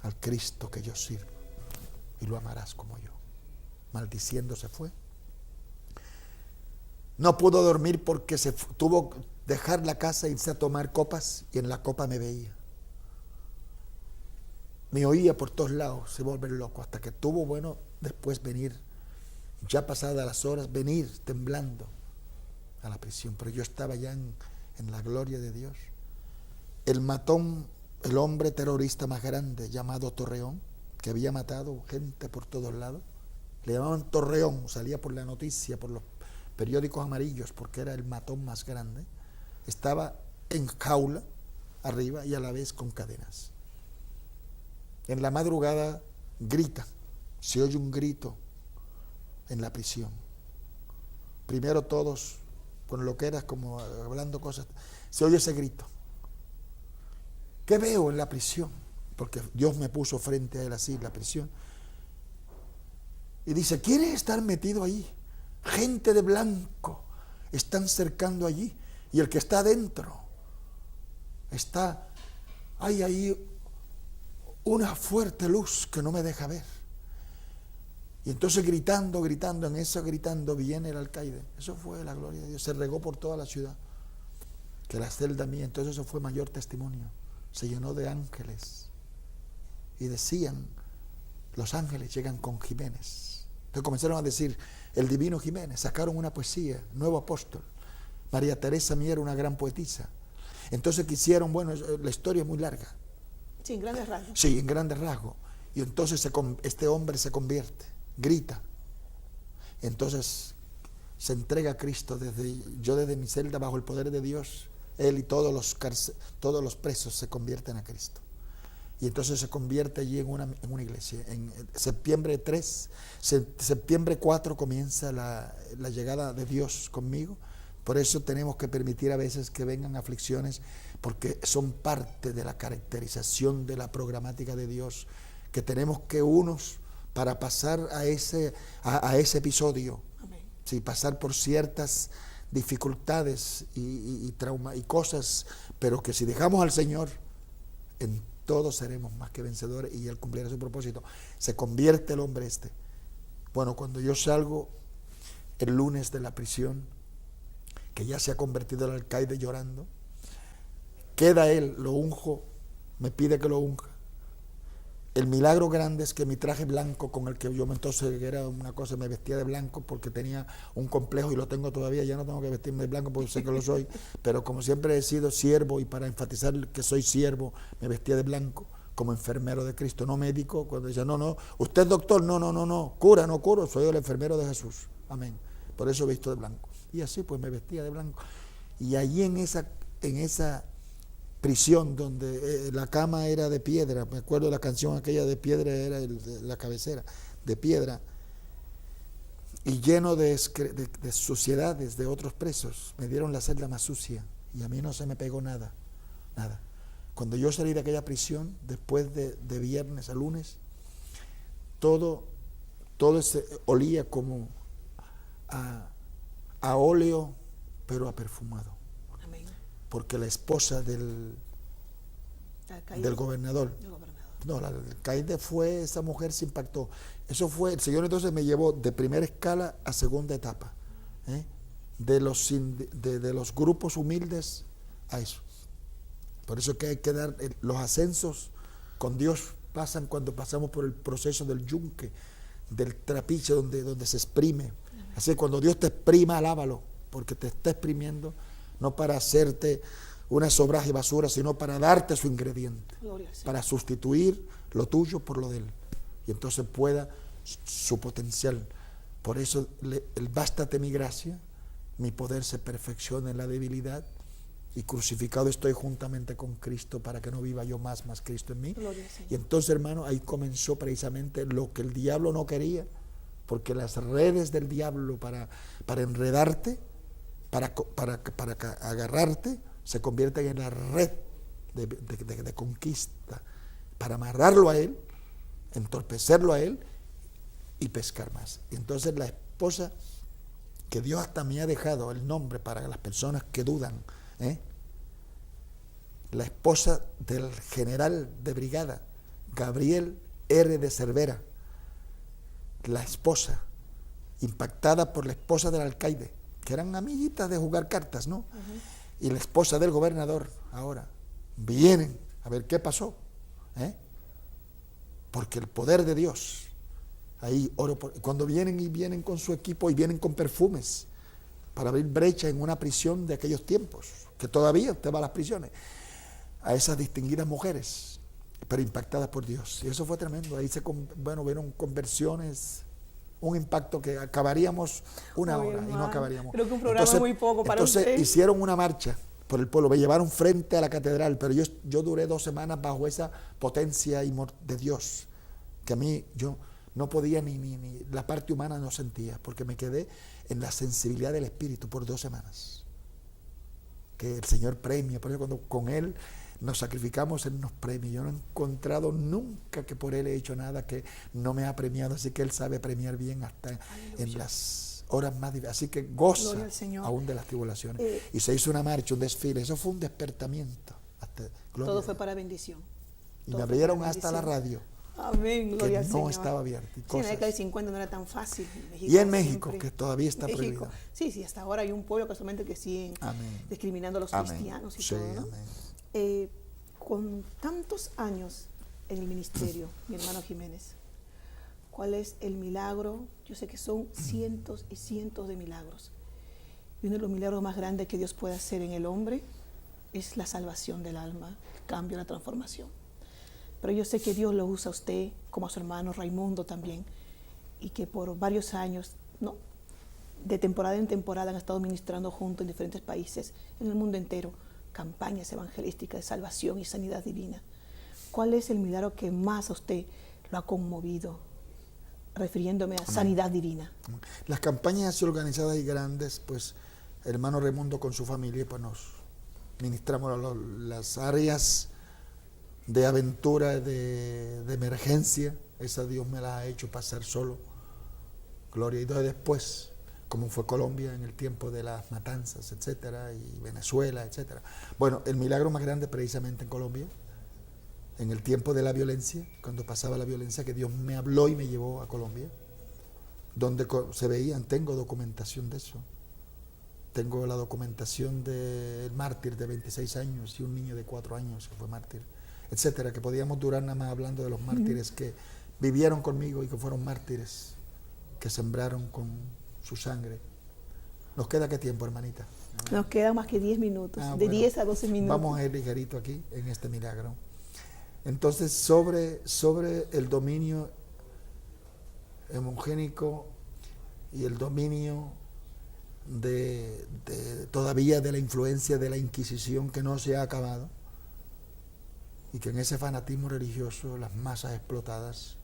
al Cristo que yo sirvo y lo amarás como yo. Maldiciendo se fue. No pudo dormir porque tuvo que dejar la casa e irse a tomar copas, y en la copa me veía. Me oía por todos lados, se volvió loco, hasta que tuvo, después venir, ya pasadas las horas, venir temblando a la prisión. Pero yo estaba ya en la gloria de Dios. El matón, el hombre terrorista más grande, llamado Torreón, que había matado gente por todos lados. Le llamaban Torreón, salía por la noticia, por los periódicos amarillos, porque era el matón más grande. Estaba en jaula arriba y a la vez con cadenas. En la madrugada grita, se oye un grito en la prisión. Primero todos, con lo que era como hablando cosas, se oye ese grito. ¿Qué veo en la prisión? Porque Dios me puso frente a él así, la prisión. Y dice, ¿quiere estar metido ahí? Gente de blanco están cercando allí. Y el que está adentro, hay ahí una fuerte luz que no me deja ver. Y entonces gritando, en eso gritando, viene el alcaide. Eso fue la gloria de Dios. Se regó por toda la ciudad. Que la celda mía, entonces eso fue mayor testimonio. Se llenó de ángeles. Y decían, los ángeles llegan con Jiménez. Entonces comenzaron a decir, el divino Jiménez. Sacaron una poesía, nuevo apóstol. María Teresa Mier, una gran poetisa. Entonces quisieron, bueno, la historia es muy larga. Sí, en grandes rasgos. Sí, en grandes rasgos. Y entonces este hombre se convierte, grita. Entonces se entrega a Cristo desde mi celda bajo el poder de Dios. Él y todos los presos se convierten a Cristo. Y entonces se convierte allí en una iglesia. En septiembre 4 comienza la llegada de Dios conmigo. Por eso tenemos que permitir a veces que vengan aflicciones, porque son parte de la caracterización de la programática de Dios, que tenemos que unos para pasar a ese episodio, sí, pasar por ciertas dificultades y trauma y cosas, pero que si dejamos al Señor, en todo seremos más que vencedores y Él cumplirá su propósito. Se convierte el hombre Bueno, cuando yo salgo el lunes de la prisión, que ya se ha convertido el alcaide llorando, queda él, lo unjo, me pide que lo unja. El milagro grande es que mi traje blanco con el que yo entonces era una cosa, me vestía de blanco porque tenía un complejo y lo tengo todavía, ya no tengo que vestirme de blanco porque sé que lo soy, pero como siempre he sido siervo y para enfatizar que soy siervo, me vestía de blanco como enfermero de Cristo, no médico. Cuando decía, no, usted es doctor, no, cura, no curo, soy el enfermero de Jesús, amén. Por eso he visto de blanco. Y así pues me vestía de blanco. Y allí en esa prisión donde la cama era de piedra, me acuerdo la canción aquella de piedra, era la cabecera, de piedra, y lleno de suciedades de otros presos. Me dieron la celda más sucia y a mí no se me pegó nada. Cuando yo salí de aquella prisión, después de viernes a lunes, todo olía como a óleo, pero a perfumado. Amén. Porque la esposa del gobernador, no, la alcaide fue, esa mujer se impactó. Eso fue, el Señor entonces me llevó de primera escala a segunda etapa, de los grupos humildes a eso. Por eso que hay que dar los ascensos con Dios, pasan cuando pasamos por el proceso del yunque, del trapiche donde se exprime. Así que cuando Dios te exprima, alábalo, porque te está exprimiendo, no para hacerte una sobraje y basura, sino para darte su ingrediente, para sustituir lo tuyo por lo de Él. Y entonces pueda su potencial. Por eso, bástate mi gracia, mi poder se perfecciona en la debilidad, y crucificado estoy juntamente con Cristo para que no viva yo más Cristo en mí. Y entonces, hermano, ahí comenzó precisamente lo que el diablo no quería, porque las redes del diablo para enredarte, para agarrarte, se convierten en la red de conquista, para amarrarlo a él, entorpecerlo a él y pescar más. Y entonces la esposa, que Dios hasta me ha dejado el nombre para las personas que dudan, la esposa del general de brigada, Gabriel R. de Cervera, la esposa, impactada por la esposa del alcaide, que eran amiguitas de jugar cartas, ¿no? Y la esposa del gobernador, ahora, vienen a ver qué pasó, porque el poder de Dios, ahí oro cuando vienen con su equipo y vienen con perfumes, para abrir brecha en una prisión de aquellos tiempos, que todavía usted va a las prisiones, a esas distinguidas mujeres, pero impactadas por Dios. Y eso fue tremendo. Ahí vieron conversiones, un impacto que acabaríamos una Oye, hora y no hermano, acabaríamos. creo que un programa es muy poco para usted. Entonces hicieron una marcha por el pueblo, me llevaron frente a la catedral, pero yo duré 2 semanas bajo esa potencia de Dios, que a mí yo no podía ni la parte humana no sentía, porque me quedé en la sensibilidad del Espíritu por 2 semanas. Que el Señor premia, por eso cuando con Él nos sacrificamos, Él nos premia. Yo no he encontrado nunca que por Él he hecho nada que no me ha premiado, así que Él sabe premiar bien hasta en las horas más difíciles. Así que goza aún de las tribulaciones. Y se hizo una marcha, un desfile, eso fue un despertamiento. Todo fue para bendición. Y me abrieron hasta la radio. Amén, gloria al Señor. No estaba abierta. Sí, en la década de 50 no era tan fácil. Y en México, que todavía está prohibido. Sí, hasta ahora hay un pueblo casualmente que siguen discriminando a los cristianos y todo, ¿no? Amén. Con tantos años en el ministerio, mi hermano Jiménez, ¿cuál es el milagro? Yo sé que son cientos y cientos de milagros. Y uno de los milagros más grandes que Dios puede hacer en el hombre es la salvación del alma, el cambio, la transformación. Pero yo sé que Dios lo usa a usted, como a su hermano Raimundo también, y que por varios años, ¿no?, de temporada en temporada han estado ministrando juntos en diferentes países, en el mundo entero, campañas evangelísticas de salvación y sanidad divina. ¿Cuál es el milagro que más a usted lo ha conmovido, refiriéndome a sanidad divina? Las campañas organizadas y grandes, pues el hermano Raimundo con su familia, pues nos ministramos las áreas de aventura, de emergencia. Esa Dios me la ha hecho pasar solo, gloria. Y después, como fue Colombia en el tiempo de las matanzas, etcétera, y Venezuela, etcétera. Bueno, el milagro más grande precisamente en Colombia, en el tiempo de la violencia, cuando pasaba la violencia, que Dios me habló y me llevó a Colombia, donde se veían, tengo documentación de eso. Tengo la documentación del mártir de 26 años y un niño de 4 años que fue mártir, etcétera, que podíamos durar nada más hablando de los mártires que vivieron conmigo y que fueron mártires, que sembraron con su sangre. ¿Nos queda qué tiempo, hermanita? Nos queda más que 10 minutos, de 10 a 12 minutos. Vamos a ir ligerito aquí, en este milagro. Entonces, sobre el dominio hemogénico y el dominio todavía de la influencia de la Inquisición que no se ha acabado, y que en ese fanatismo religioso, las masas explotadas,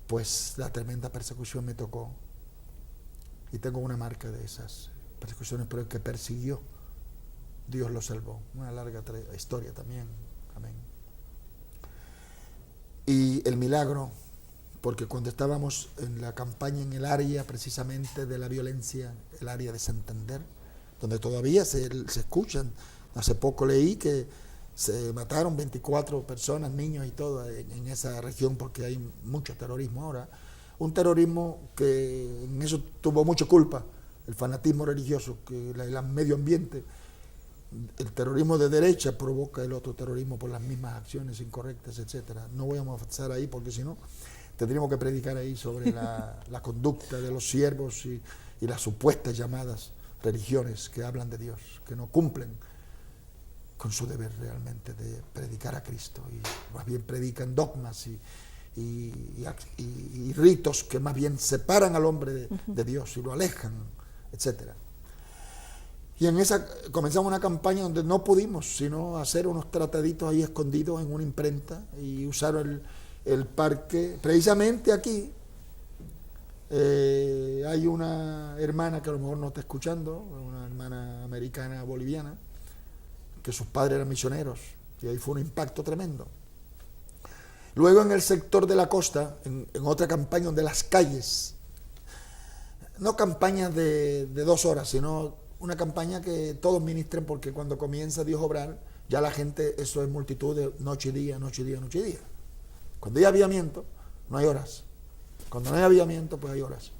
pues la tremenda persecución me tocó. Y tengo una marca de esas persecuciones, pero el que persiguió, Dios lo salvó. Una larga historia también. Amén. Y el milagro, porque cuando estábamos en la campaña en el área precisamente de la violencia, el área de Santander, donde todavía se escuchan, hace poco leí que se mataron 24 personas, niños y todo en esa región, porque hay mucho terrorismo ahora. Un terrorismo que en eso tuvo mucha culpa, el fanatismo religioso, que el medio ambiente. El terrorismo de derecha provoca el otro terrorismo por las mismas acciones incorrectas, etcétera. No voy a avanzar ahí porque si no tendríamos que predicar ahí sobre la conducta de los siervos y las supuestas llamadas religiones que hablan de Dios, que no cumplen con su deber realmente de predicar a Cristo, y más bien predican dogmas y ritos que más bien separan al hombre de Dios y lo alejan, etcétera. Y en esa comenzamos una campaña donde no pudimos sino hacer unos trataditos ahí escondidos en una imprenta y usar el parque. Precisamente aquí hay una hermana que a lo mejor no está escuchando, una hermana americana boliviana, que sus padres eran misioneros, y ahí fue un impacto tremendo. Luego en el sector de la costa, en otra campaña donde las calles, no campañas de 2 horas, sino una campaña que todos ministren, porque cuando comienza Dios a obrar, ya la gente, eso es multitud de noche y día, noche y día, noche y día. Cuando hay avivamiento, no hay horas. Cuando no hay avivamiento, pues hay horas.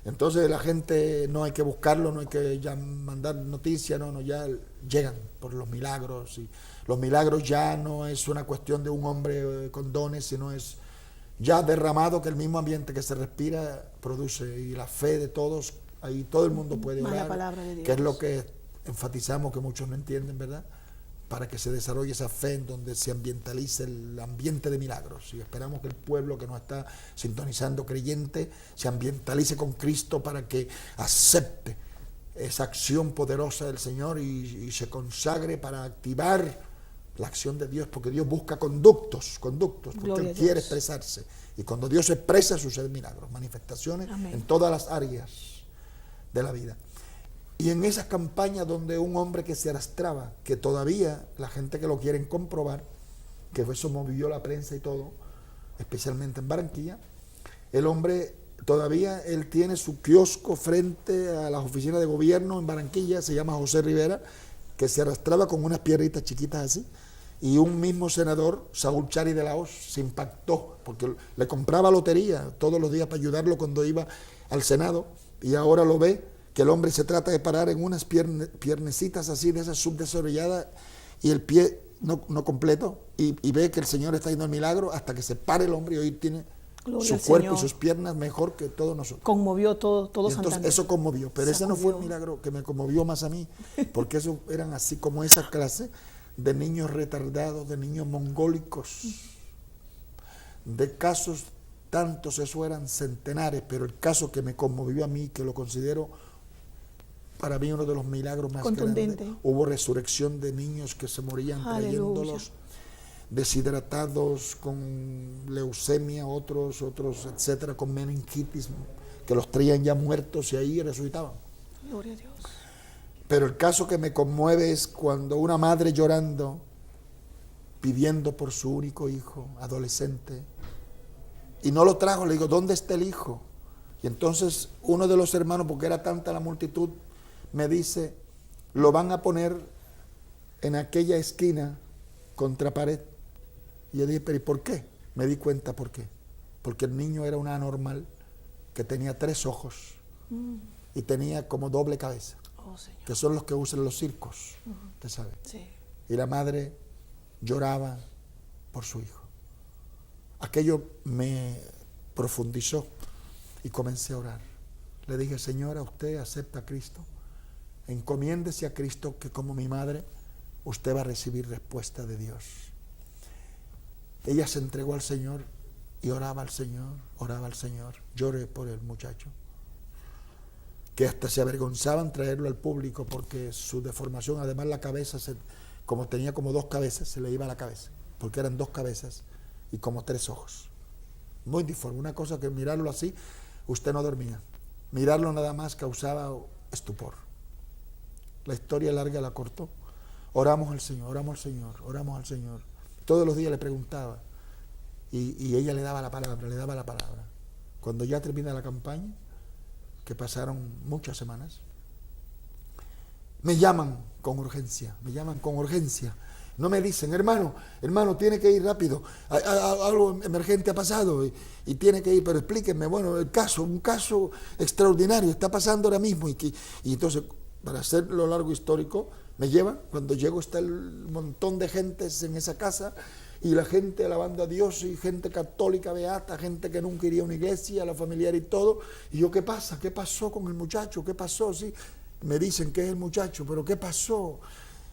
Entonces la gente no hay que buscarlo, no hay que ya mandar noticias, no, ya llegan por los milagros. Y los milagros ya no es una cuestión de un hombre con dones, sino es ya derramado, que el mismo ambiente que se respira produce, y la fe de todos, ahí todo el mundo puede orar, la palabra de Dios, que es lo que enfatizamos, que muchos no entienden, ¿verdad? para que se desarrolle esa fe en donde se ambientalice el ambiente de milagros. Y esperamos que el pueblo que nos está sintonizando creyente se ambientalice con Cristo para que acepte esa acción poderosa del Señor y se consagre para activar la acción de Dios, porque Dios busca conductos, porque Él quiere expresarse. Y cuando Dios se expresa, suceden milagros, manifestaciones en todas las áreas de la vida. Y en esas campañas donde un hombre que se arrastraba, que todavía la gente que lo quieren comprobar, que eso movió la prensa y todo, especialmente en Barranquilla, el hombre todavía él tiene su kiosco frente a las oficinas de gobierno en Barranquilla, se llama José Rivera, que se arrastraba con unas pierritas chiquitas así, y un mismo senador, Saúl Chari de la Hoz, se impactó, porque le compraba lotería todos los días para ayudarlo cuando iba al Senado, y ahora lo ve, que el hombre se trata de parar en unas piernecitas así, de esas subdesarrolladas, y el pie no completo, y ve que el Señor está haciendo el milagro hasta que se pare el hombre, y hoy tiene Gloria su cuerpo Señor. y sus piernas mejor que todos nosotros. Conmovió todo Entonces Santander. eso conmovió, pero ese no fue el Sacudió. milagro que me conmovió más a mí, porque eso eran así como esa clase de niños retardados, de niños mongólicos, de casos tantos, eso eran centenares, pero el caso que me conmovió a mí, que lo considero para mí uno de los milagros más Contundente. grandes, hubo resurrección de niños que se morían trayéndolos deshidratados, con leucemia, otros, etcétera, con meningitis, que los traían ya muertos y ahí resucitaban. Gloria a Dios. Pero el caso que me conmueve es cuando una madre llorando, pidiendo por su único hijo, adolescente, y no lo trajo, le digo, ¿dónde está el hijo? Y entonces uno de los hermanos, porque era tanta la multitud, me dice, lo van a poner en aquella esquina contra pared. Y yo dije, pero ¿y por qué? Me di cuenta por qué. Porque el niño era un anormal que tenía 3 ojos y tenía como doble cabeza, Oh, Señor. que son los que usan los circos, usted sabe. Sí. Y la madre lloraba por su hijo. Aquello me profundizó y comencé a orar. Le dije, Señora, usted acepta a Cristo, encomiéndese a Cristo, que como mi madre, usted va a recibir respuesta de Dios. Ella se entregó al Señor y oraba al Señor, oraba al Señor. Lloré por el muchacho, que hasta se avergonzaban traerlo al público porque su deformación, además la cabeza, como tenía como 2 cabezas, se le iba a la cabeza, porque eran 2 cabezas y como 3 ojos. Muy deforme, una cosa que mirarlo así, usted no dormía. Mirarlo nada más causaba estupor. La historia larga la cortó. Oramos al Señor, oramos al Señor, oramos al Señor. Todos los días le preguntaba y ella le daba la palabra, le daba la palabra. Cuando ya termina la campaña, que pasaron muchas semanas, me llaman con urgencia. No me dicen, hermano, tiene que ir rápido, algo emergente ha pasado y tiene que ir, pero explíquenme, bueno, un caso extraordinario, está pasando ahora mismo. Y entonces, para hacerlo largo histórico, me llevan, cuando llego está el montón de gentes en esa casa, y la gente alabando a Dios, y gente católica beata, gente que nunca iría a una iglesia, la familiar y todo. Y yo, ¿qué pasa? ¿Qué pasó con el muchacho? ¿Qué pasó? Sí, me dicen que es el muchacho, pero ¿qué pasó?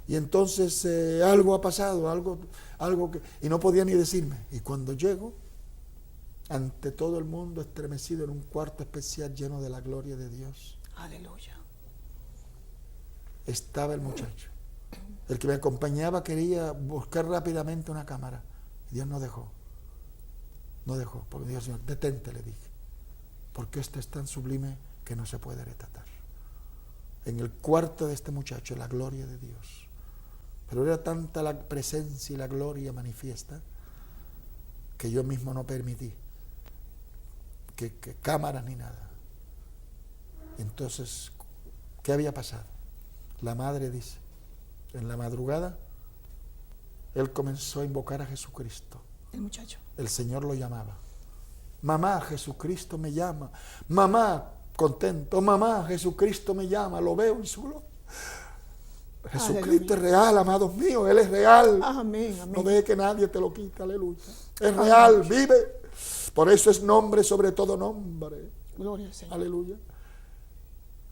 Y entonces algo ha pasado, algo que... Y no podía ni decirme. Y cuando llego, ante todo el mundo estremecido en un cuarto especial lleno de la gloria de Dios, Aleluya. estaba el muchacho. El que me acompañaba quería buscar rápidamente una cámara. Y Dios no dejó. Porque dijo, Señor, detente, le dije. Porque esto es tan sublime que no se puede retratar. En el cuarto de este muchacho, la gloria de Dios. Pero era tanta la presencia y la gloria manifiesta que yo mismo no permití que cámaras ni nada. Entonces, ¿qué había pasado? La madre dice, en la madrugada, él comenzó a invocar a Jesucristo. El muchacho. El Señor lo llamaba. Mamá, Jesucristo me llama. Mamá, contento. Mamá, Jesucristo me llama. Lo veo en su gloria. Jesucristo es real, amados míos. Él es real. Amén, amén. No deje que nadie te lo quite, aleluya. Es real, vive. Por eso es nombre sobre todo nombre. Gloria al Señor. Aleluya.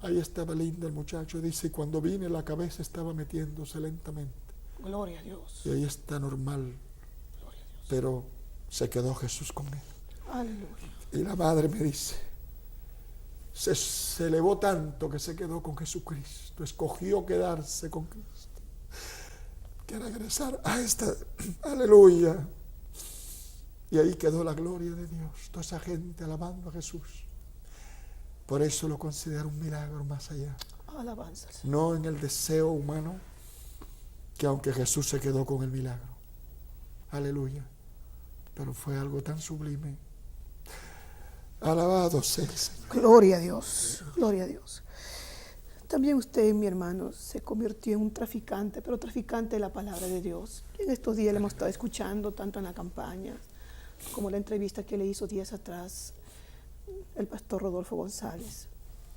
Ahí estaba lindo el muchacho, dice, y cuando vine la cabeza estaba metiéndose lentamente. Gloria a Dios. Y ahí está normal. Gloria a Dios. Pero se quedó Jesús con él. Aleluya. Y la madre me dice, se elevó tanto que se quedó con Jesucristo. Escogió quedarse con Cristo. Que regresar a esta, aleluya. Y ahí quedó la gloria de Dios. Toda esa gente alabando a Jesús. Por eso lo considero un milagro más allá. Alabanza. No en el deseo humano, que aunque Jesús se quedó con el milagro. Aleluya. Pero fue algo tan sublime. Alabado sea el Señor. Gloria a Dios. Gloria a Dios. También usted, mi hermano, se convirtió en un traficante, pero traficante de la palabra de Dios. En estos días le hemos estado escuchando, tanto en la campaña como la entrevista que le hizo días atrás el pastor Rodolfo González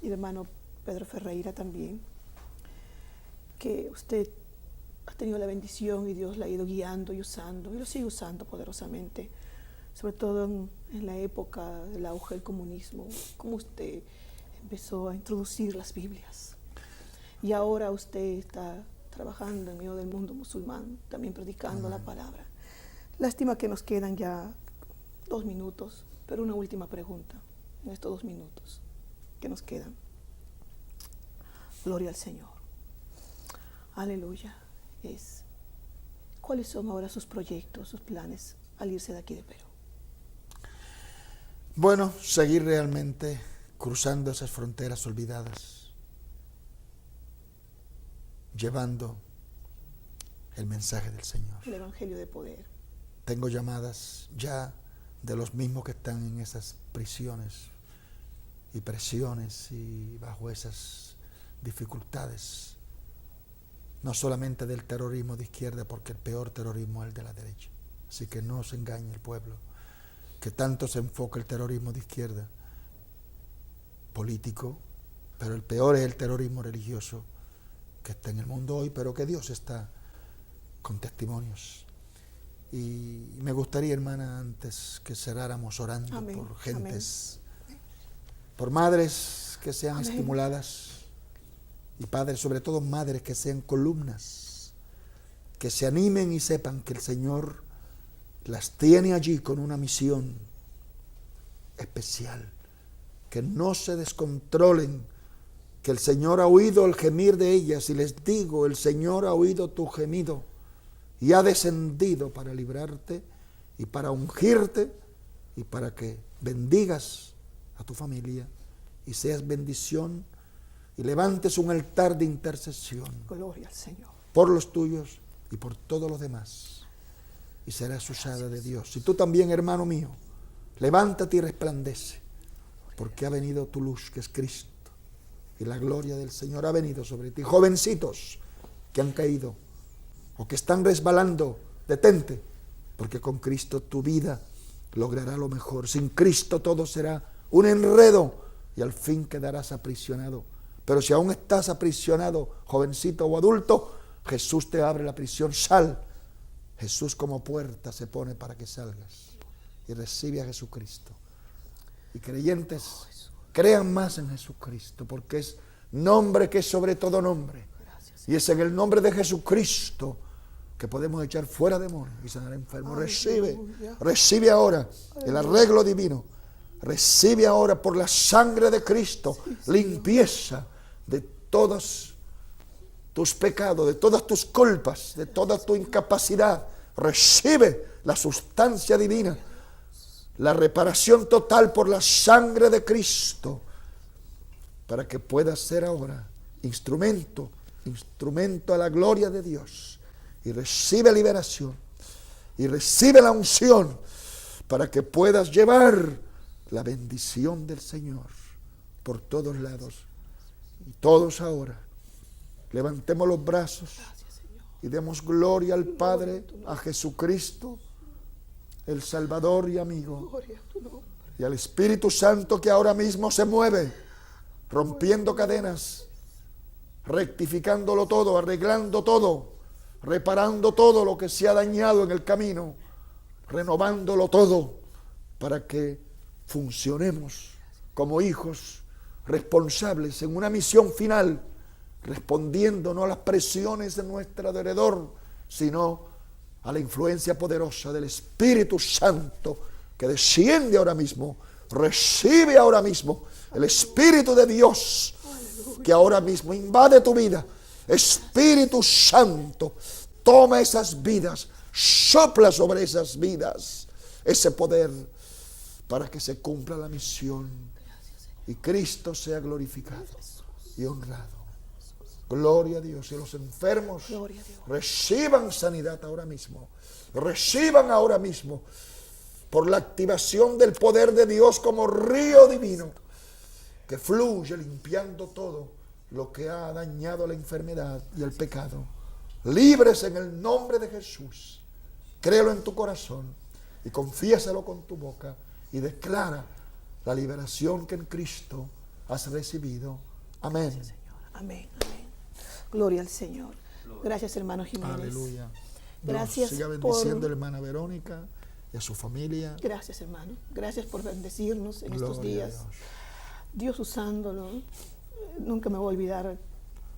y el hermano Pedro Ferreira también, que usted ha tenido la bendición y Dios la ha ido guiando y usando, y lo sigue usando poderosamente, sobre todo en la época del auge del comunismo, como usted empezó a introducir las Biblias. Y ahora usted está trabajando en medio del mundo musulmán, también predicando la palabra. Lástima que nos quedan ya 2 minutos, pero una última pregunta en estos 2 minutos que nos quedan. Gloria al Señor. Aleluya. ¿Cuáles son ahora sus proyectos, sus planes al irse de aquí de Perú? Bueno, seguir realmente cruzando esas fronteras olvidadas, llevando el mensaje del Señor. El Evangelio de poder. Tengo llamadas ya de los mismos que están en esas prisiones y presiones y bajo esas dificultades, no solamente del terrorismo de izquierda, porque el peor terrorismo es el de la derecha. Así que no se engañe el pueblo, que tanto se enfoca el terrorismo de izquierda, político, pero el peor es el terrorismo religioso que está en el mundo hoy, pero que Dios está con testimonios. Y me gustaría, hermana, antes que cerráramos orando Amén. por gentes, Amén. por madres que sean Amén. estimuladas, y padres, sobre todo madres que sean columnas, que se animen y sepan que el Señor las tiene allí con una misión especial, que no se descontrolen, que el Señor ha oído el gemir de ellas, y les digo, el Señor ha oído tu gemido y ha descendido para librarte y para ungirte y para que bendigas a tu familia y seas bendición y levantes un altar de intercesión. Gloria al Señor. Por los tuyos y por todos los demás, y serás usada de Dios. Y tú también, hermano mío, levántate y resplandece, porque ha venido tu luz, que es Cristo, y la gloria del Señor ha venido sobre ti. Jovencitos que han caído o que están resbalando, detente, porque con Cristo tu vida logrará lo mejor. Sin Cristo todo será un enredo y al fin quedarás aprisionado. Pero si aún estás aprisionado, jovencito o adulto, Jesús te abre la prisión. Sal. Jesús como puerta se pone para que salgas y recibe a Jesucristo. Y creyentes, crean más en Jesucristo, porque es nombre que es sobre todo nombre. Y es en el nombre de Jesucristo que podemos echar fuera demonios y sanar enfermos. Recibe ahora el arreglo divino. Recibe ahora por la sangre de Cristo limpieza de todos tus pecados, de todas tus culpas, de toda tu incapacidad. Recibe la sustancia divina, la reparación total por la sangre de Cristo, para que puedas ser ahora instrumento a la gloria de Dios. Y recibe liberación y recibe la unción para que puedas llevar la bendición del Señor por todos lados. Y todos ahora levantemos los brazos y demos gloria al Padre, a Jesucristo, el Salvador y amigo, y al Espíritu Santo que ahora mismo se mueve, rompiendo cadenas, rectificándolo todo, arreglando todo, reparando todo lo que se ha dañado en el camino, renovándolo todo para que funcionemos como hijos responsables en una misión final, respondiendo no a las presiones de nuestro alrededor, sino a la influencia poderosa del Espíritu Santo que desciende ahora mismo. Recibe ahora mismo el Espíritu de Dios que ahora mismo invade tu vida. Espíritu Santo, toma esas vidas, sopla sobre esas vidas ese poder para que se cumpla la misión y Cristo sea glorificado y honrado. Gloria a Dios. Y los enfermos reciban sanidad ahora mismo. Reciban ahora mismo por la activación del poder de Dios como río divino que fluye limpiando todo lo que ha dañado la enfermedad y el pecado. Libres en el nombre de Jesús. Créelo en tu corazón y confiésalo con tu boca y declara la liberación que en Cristo has recibido. Amén. Gracias, Señor. Amén. Amén. Gloria al Señor. Gracias, hermano Jiménez. Aleluya. Gracias. Dios siga bendiciendo a la hermana Verónica y a su familia. Gracias, hermano. Gracias por bendecirnos en estos Gloria a días. Dios. Dios usándolo. Nunca me voy a olvidar,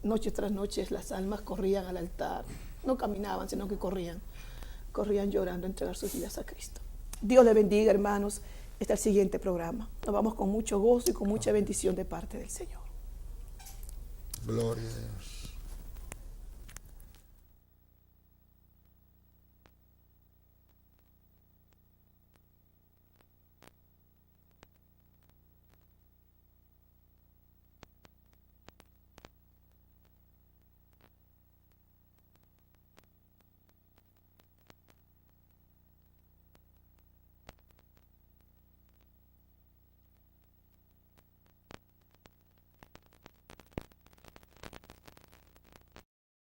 noche tras noche las almas corrían al altar. No caminaban, sino que corrían. Corrían llorando a entregar sus vidas a Cristo. Dios le bendiga, hermanos. Hasta el siguiente programa. Nos vamos con mucho gozo y con mucha bendición de parte del Señor. Gloria a Dios.